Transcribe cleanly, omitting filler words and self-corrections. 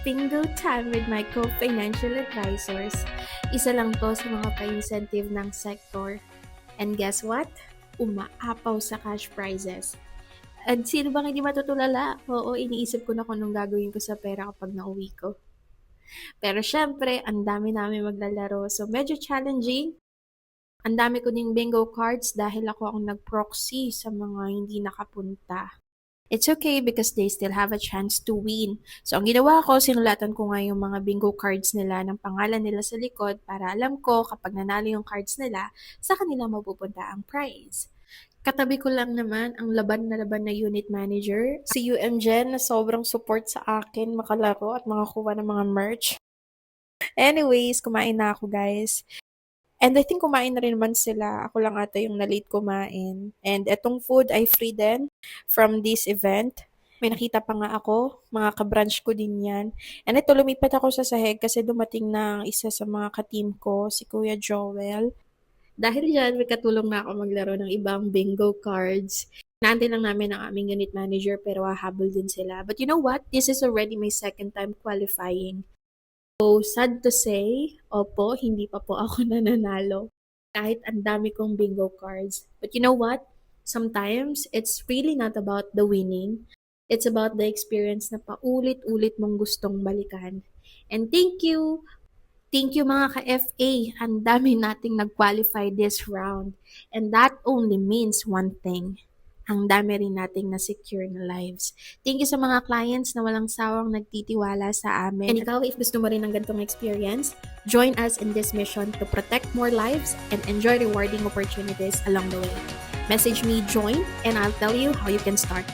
Bingo time with my co-financial advisors. Isa lang to sa mga pa-incentive ng sector. And guess what? Umaapaw sa cash prizes. At sino bang hindi matutulala? Oo, iniisip ko na kung anong gagawin ko sa pera kapag nauwi ko. Pero syempre, ang dami namin maglalaro. So medyo challenging. Ang dami ko ding bingo cards dahil ako ang nag-proxy sa mga hindi nakapunta. It's okay because they still have a chance to win. So, ang ginawa ko, sinulatan ko nga yung mga bingo cards nila ng pangalan nila sa likod para alam ko kapag nanalo yung cards nila, sa kanila mapupunta ang prize. Katabi ko lang naman ang laban na unit manager, si UM Jen na sobrang support sa akin makalaro at makakuha ng mga merch. Anyways, kumain na ako guys. And I think kumain na rin naman sila. Ako lang ata yung na-late kumain. And etong food ay free din from this event. May nakita pa nga ako, mga ka-branch ko din yan. And ito, lumipat ako sa sahig kasi dumating na ang isa sa mga ka-team ko, si Kuya Joel. Dahil dyan, may katulong na ako maglaro ng ibang bingo cards. Naantay lang namin ang aming unit manager pero hahabol din sila. But you know what? This is already my second time qualifying. So, sad to say, opo, hindi pa po ako nananalo. Kahit ang dami kong bingo cards. But you know what? Sometimes, it's really not about the winning. It's about the experience na paulit-ulit mong gustong balikan. And thank you! Thank you mga ka-FA. Ang dami nating nag-qualify this round. And that only means one thing. Ang dami rin nating na-secure na lives. Thank you sa mga clients na walang sawang nagtitiwala sa amin. And ikaw, if gusto mo rin ng ganitong experience, join us in this mission to protect more lives and enjoy rewarding opportunities along the way. Message me, join, and I'll tell you how you can start.